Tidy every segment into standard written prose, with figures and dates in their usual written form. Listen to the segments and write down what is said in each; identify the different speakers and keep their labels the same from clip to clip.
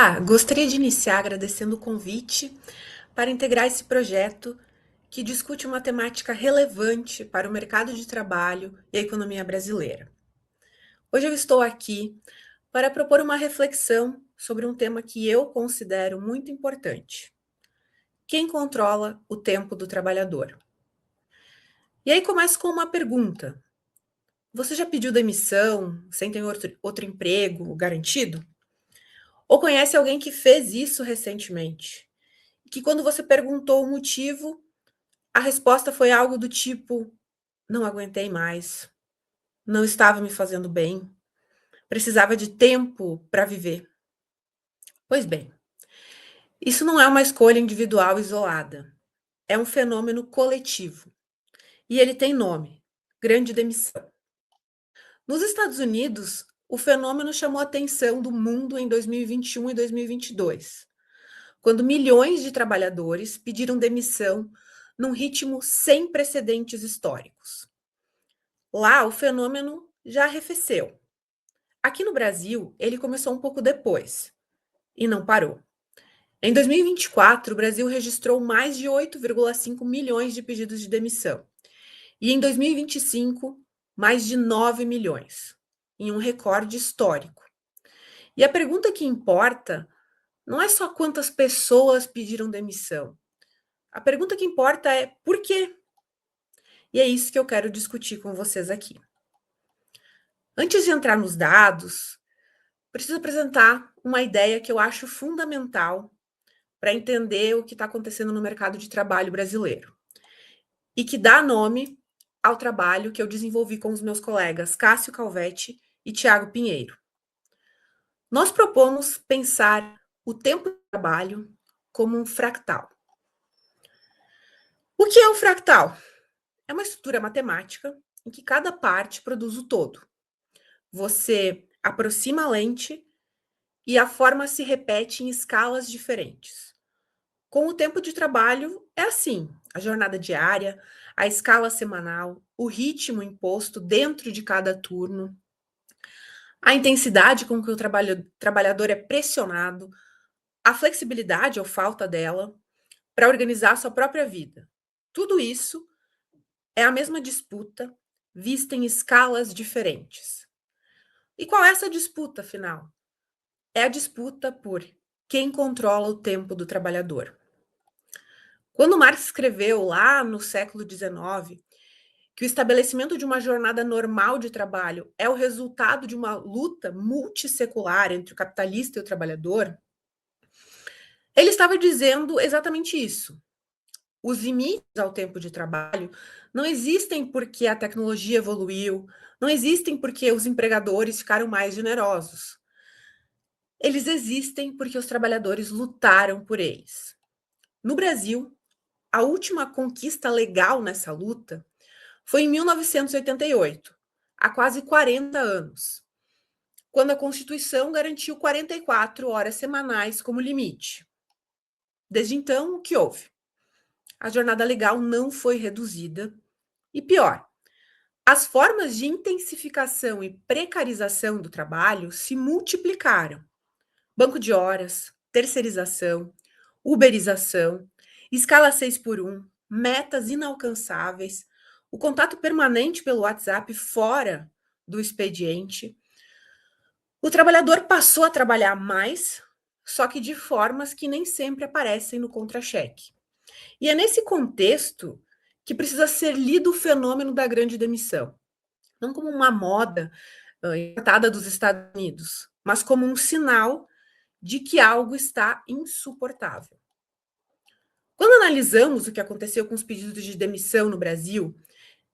Speaker 1: Olá, gostaria de iniciar agradecendo o convite para integrar esse projeto que discute uma temática relevante para o mercado de trabalho e a economia brasileira. Hoje eu estou aqui para propor uma reflexão sobre um tema que eu considero muito importante: quem controla o tempo do trabalhador? E aí começo com uma pergunta: você já pediu demissão sem ter outro emprego garantido? Ou conhece alguém que fez isso recentemente? Que quando você perguntou o motivo, a resposta foi algo do tipo: não aguentei mais, não estava me fazendo bem, precisava de tempo para viver. Pois bem, isso não é uma escolha individual isolada, é um fenômeno coletivo. E ele tem nome: grande demissão. Nos Estados Unidos, o fenômeno chamou a atenção do mundo em 2021 e 2022, quando milhões de trabalhadores pediram demissão num ritmo sem precedentes históricos. Lá, o fenômeno já arrefeceu. Aqui no Brasil, ele começou um pouco depois e não parou. Em 2024, o Brasil registrou mais de 8,5 milhões de pedidos de demissão. E em 2025, mais de 9 milhões, em um recorde histórico. E a pergunta que importa não é só quantas pessoas pediram demissão. A pergunta que importa é por quê? E é isso que eu quero discutir com vocês aqui. Antes de entrar nos dados, preciso apresentar uma ideia que eu acho fundamental para entender o que está acontecendo no mercado de trabalho brasileiro e que dá nome ao trabalho que eu desenvolvi com os meus colegas Cássio Calvetti e Tiago Pinheiro. Nós propomos pensar o tempo de trabalho como um fractal. O que é um fractal? É uma estrutura matemática em que cada parte produz o todo. Você aproxima a lente e a forma se repete em escalas diferentes. Com o tempo de trabalho, é assim: a jornada diária, a escala semanal, o ritmo imposto dentro de cada turno, a intensidade com que o trabalhador é pressionado, a flexibilidade ou falta dela para organizar sua própria vida. Tudo isso é a mesma disputa, vista em escalas diferentes. E qual é essa disputa, afinal? É a disputa por quem controla o tempo do trabalhador. Quando Marx escreveu lá no século XIX que o estabelecimento de uma jornada normal de trabalho é o resultado de uma luta multissecular entre o capitalista e o trabalhador, ele estava dizendo exatamente isso. Os limites ao tempo de trabalho não existem porque a tecnologia evoluiu, não existem porque os empregadores ficaram mais generosos. Eles existem porque os trabalhadores lutaram por eles. No Brasil, a última conquista legal nessa luta foi em 1988, há quase 40 anos, quando a Constituição garantiu 44 horas semanais como limite. Desde então, o que houve? A jornada legal não foi reduzida e, pior, as formas de intensificação e precarização do trabalho se multiplicaram. Banco de horas, terceirização, uberização, escala 6 por 1, metas inalcançáveis, o contato permanente pelo WhatsApp fora do expediente. O trabalhador passou a trabalhar mais, só que de formas que nem sempre aparecem no contra-cheque. E é nesse contexto que precisa ser lido o fenômeno da grande demissão. Não como uma moda importada dos Estados Unidos, mas como um sinal de que algo está insuportável. Quando analisamos o que aconteceu com os pedidos de demissão no Brasil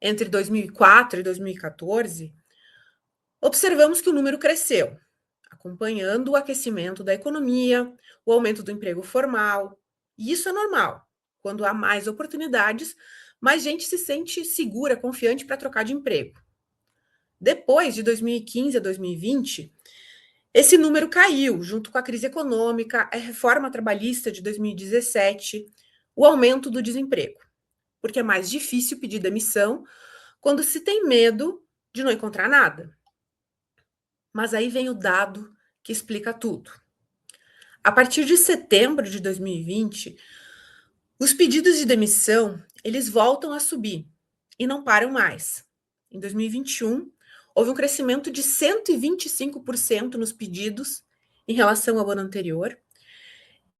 Speaker 1: entre 2004 e 2014, observamos que o número cresceu, acompanhando o aquecimento da economia, o aumento do emprego formal. E isso é normal. Quando há mais oportunidades, mais gente se sente segura, confiante para trocar de emprego. Depois de 2015 a 2020, esse número caiu, junto com a crise econômica, a reforma trabalhista de 2017, o aumento do desemprego, porque é mais difícil pedir demissão quando se tem medo de não encontrar nada. Mas aí vem o dado que explica tudo. A partir de setembro de 2020, os pedidos de demissão, eles voltam a subir e não param mais. Em 2021, houve um crescimento de 125% nos pedidos em relação ao ano anterior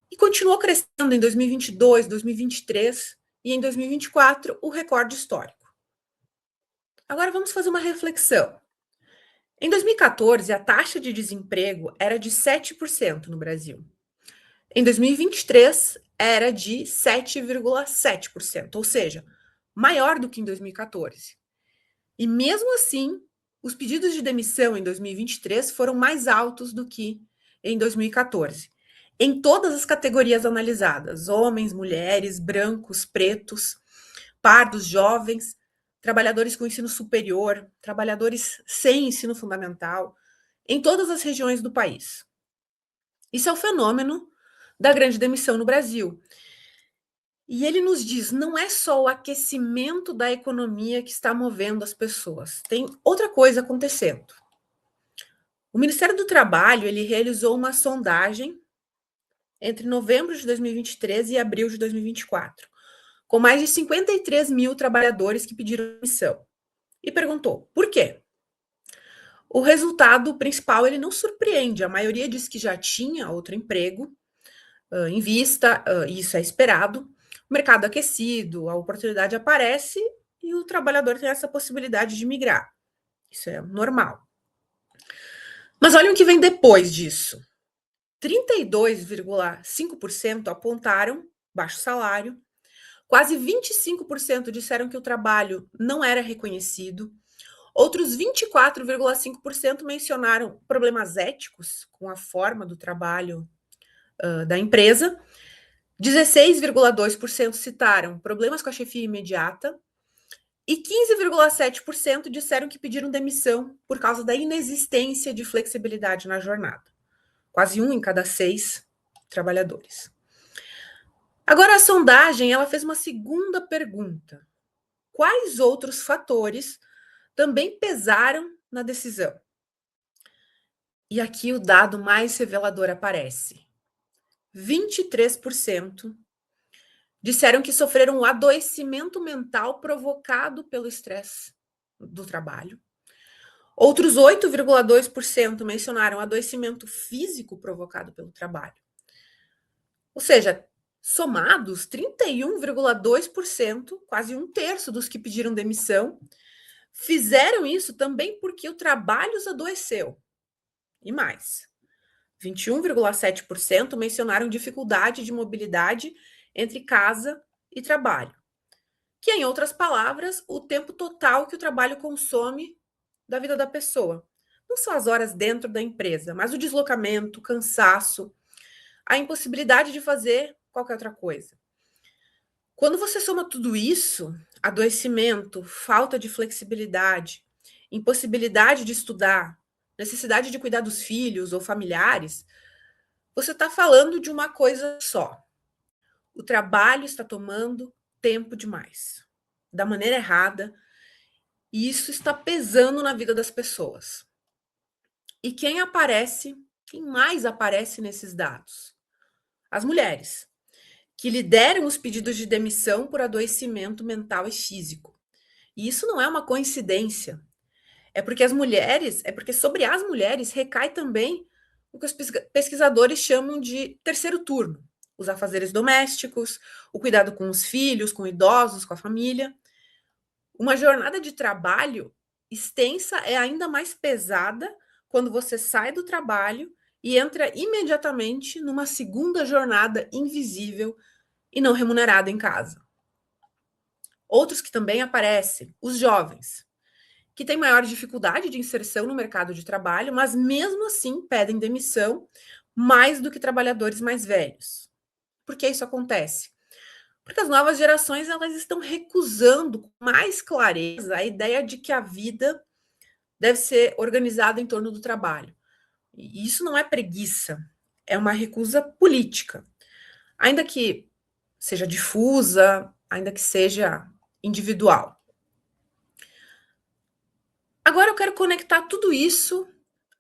Speaker 1: e continuou crescendo em 2022, 2023 e em 2024, o recorde histórico. Agora vamos fazer uma reflexão. Em 2014, a taxa de desemprego era de 7% no Brasil. Em 2023, era de 7,7%, ou seja, maior do que em 2014. E mesmo assim, os pedidos de demissão em 2023 foram mais altos do que em 2014. Em todas as categorias analisadas: homens, mulheres, brancos, pretos, pardos, jovens, trabalhadores com ensino superior, trabalhadores sem ensino fundamental, em todas as regiões do país. Isso é o fenômeno da grande demissão no Brasil. E ele nos diz, não é só o aquecimento da economia que está movendo as pessoas, tem outra coisa acontecendo. O Ministério do Trabalho, ele realizou uma sondagem entre novembro de 2023 e abril de 2024, com mais de 53 mil trabalhadores que pediram demissão. E perguntou, por quê? O resultado principal, ele não surpreende, a maioria diz que já tinha outro emprego em vista, e isso é esperado, o mercado aquecido, a oportunidade aparece e o trabalhador tem essa possibilidade de migrar. Isso é normal. Mas olhem o que vem depois disso. 32,5% apontaram baixo salário, quase 25% disseram que o trabalho não era reconhecido, outros 24,5% mencionaram problemas éticos com a forma do trabalho da empresa, 16,2% citaram problemas com a chefia imediata e 15,7% disseram que pediram demissão por causa da inexistência de flexibilidade na jornada. Quase 1 em cada 6 trabalhadores. Agora, a sondagem ela fez uma segunda pergunta. Quais outros fatores também pesaram na decisão? E aqui o dado mais revelador aparece. 23% disseram que sofreram um adoecimento mental provocado pelo estresse do trabalho. Outros 8,2% mencionaram adoecimento físico provocado pelo trabalho. Ou seja, somados, 31,2%, quase um terço dos que pediram demissão, fizeram isso também porque o trabalho os adoeceu. E mais, 21,7% mencionaram dificuldade de mobilidade entre casa e trabalho, que, em outras palavras, o tempo total que o trabalho consome da vida da pessoa. Não são as horas dentro da empresa, mas o deslocamento, o cansaço, a impossibilidade de fazer qualquer outra coisa. Quando você soma tudo isso, adoecimento, falta de flexibilidade, impossibilidade de estudar, necessidade de cuidar dos filhos ou familiares, você está falando de uma coisa só. O trabalho está tomando tempo demais, da maneira errada, e isso está pesando na vida das pessoas. E quem mais aparece nesses dados? As mulheres, que lideram os pedidos de demissão por adoecimento mental e físico. E isso não é uma coincidência. É porque sobre as mulheres recai também o que os pesquisadores chamam de terceiro turno, os afazeres domésticos, o cuidado com os filhos, com idosos, com a família. Uma jornada de trabalho extensa é ainda mais pesada quando você sai do trabalho e entra imediatamente numa segunda jornada invisível e não remunerada em casa. Outros que também aparecem, os jovens, que têm maior dificuldade de inserção no mercado de trabalho, mas mesmo assim pedem demissão mais do que trabalhadores mais velhos. Por que isso acontece? Porque as novas gerações elas estão recusando com mais clareza a ideia de que a vida deve ser organizada em torno do trabalho. E isso não é preguiça, é uma recusa política. Ainda que seja difusa, ainda que seja individual. Agora eu quero conectar tudo isso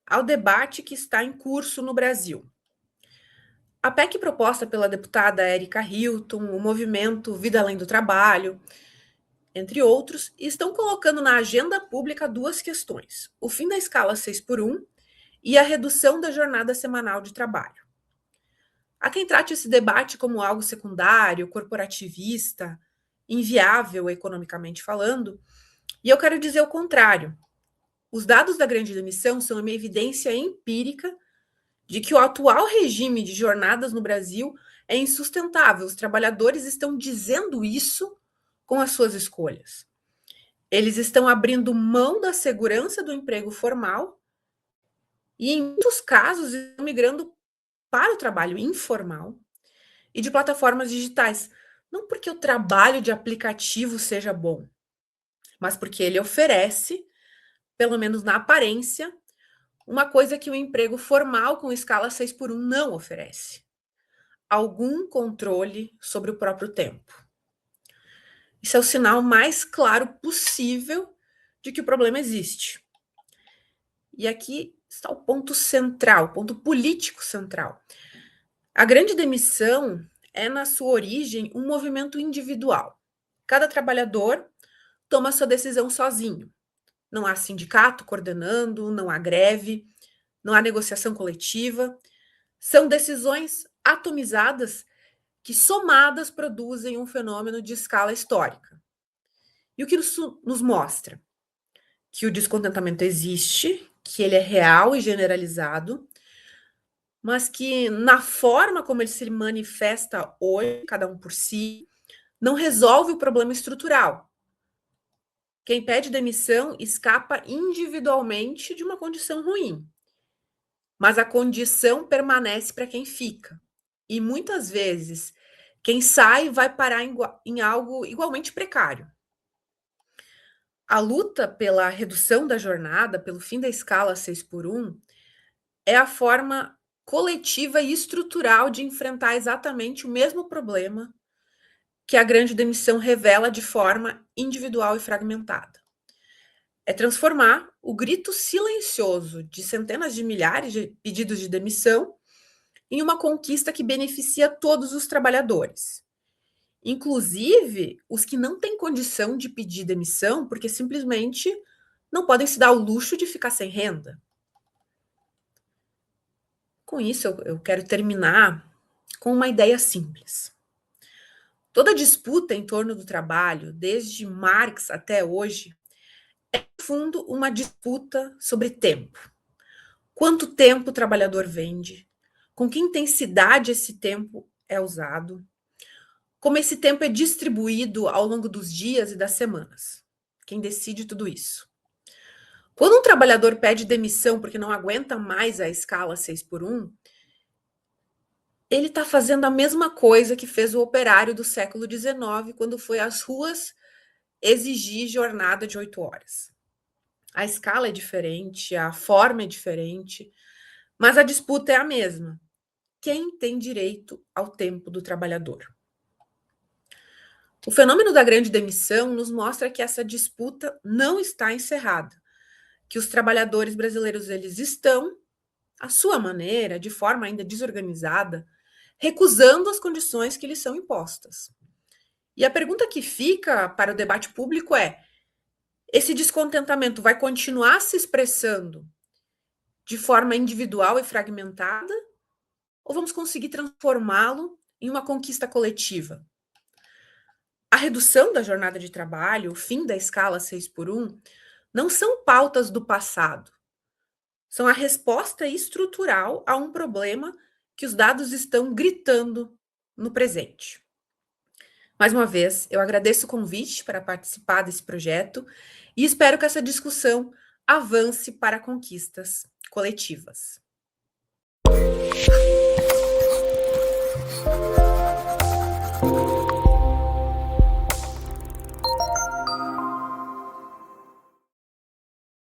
Speaker 1: ao debate que está em curso no Brasil. A PEC proposta pela deputada Erika Hilton, o movimento Vida Além do Trabalho, entre outros, estão colocando na agenda pública duas questões: o fim da escala 6 por 1 e a redução da jornada semanal de trabalho. Há quem trate esse debate como algo secundário, corporativista, inviável economicamente falando, e eu quero dizer o contrário. Os dados da grande demissão são uma evidência empírica de que o atual regime de jornadas no Brasil é insustentável. Os trabalhadores estão dizendo isso com as suas escolhas. Eles estão abrindo mão da segurança do emprego formal e, em muitos casos, estão migrando para o trabalho informal e de plataformas digitais. Não porque o trabalho de aplicativo seja bom, mas porque ele oferece, pelo menos na aparência, uma coisa que o emprego formal com escala 6 por 1 não oferece: algum controle sobre o próprio tempo. Isso é o sinal mais claro possível de que o problema existe. E aqui está o ponto central, o ponto político central. A grande demissão é, na sua origem, um movimento individual. Cada trabalhador toma sua decisão sozinho. Não há sindicato coordenando, não há greve, não há negociação coletiva. São decisões atomizadas que, somadas, produzem um fenômeno de escala histórica. E o que isso nos mostra? Que o descontentamento existe, que ele é real e generalizado, mas que, na forma como ele se manifesta hoje, cada um por si, não resolve o problema estrutural. Quem pede demissão escapa individualmente de uma condição ruim, mas a condição permanece para quem fica. E muitas vezes, quem sai vai parar em algo igualmente precário. A luta pela redução da jornada, pelo fim da escala 6 por 1, é a forma coletiva e estrutural de enfrentar exatamente o mesmo problema que a grande demissão revela de forma individual e fragmentada. É transformar o grito silencioso de centenas de milhares de pedidos de demissão em uma conquista que beneficia todos os trabalhadores, inclusive os que não têm condição de pedir demissão porque simplesmente não podem se dar o luxo de ficar sem renda. Com isso, eu quero terminar com uma ideia simples. Toda disputa em torno do trabalho, desde Marx até hoje, é, no fundo, uma disputa sobre tempo. Quanto tempo o trabalhador vende? Com que intensidade esse tempo é usado? Como esse tempo é distribuído ao longo dos dias e das semanas? Quem decide tudo isso? Quando um trabalhador pede demissão porque não aguenta mais a escala 6 por 1, ele está fazendo a mesma coisa que fez o operário do século XIX quando foi às ruas exigir jornada de 8 horas. A escala é diferente, a forma é diferente, mas a disputa é a mesma. Quem tem direito ao tempo do trabalhador? O fenômeno da grande demissão nos mostra que essa disputa não está encerrada, que os trabalhadores brasileiros eles estão, à sua maneira, de forma ainda desorganizada, recusando as condições que lhes são impostas. E a pergunta que fica para o debate público é: esse descontentamento vai continuar se expressando de forma individual e fragmentada, ou vamos conseguir transformá-lo em uma conquista coletiva? A redução da jornada de trabalho, o fim da escala 6 por 1, não são pautas do passado. São a resposta estrutural a um problema que os dados estão gritando no presente. Mais uma vez, eu agradeço o convite para participar desse projeto e espero que essa discussão avance para conquistas coletivas.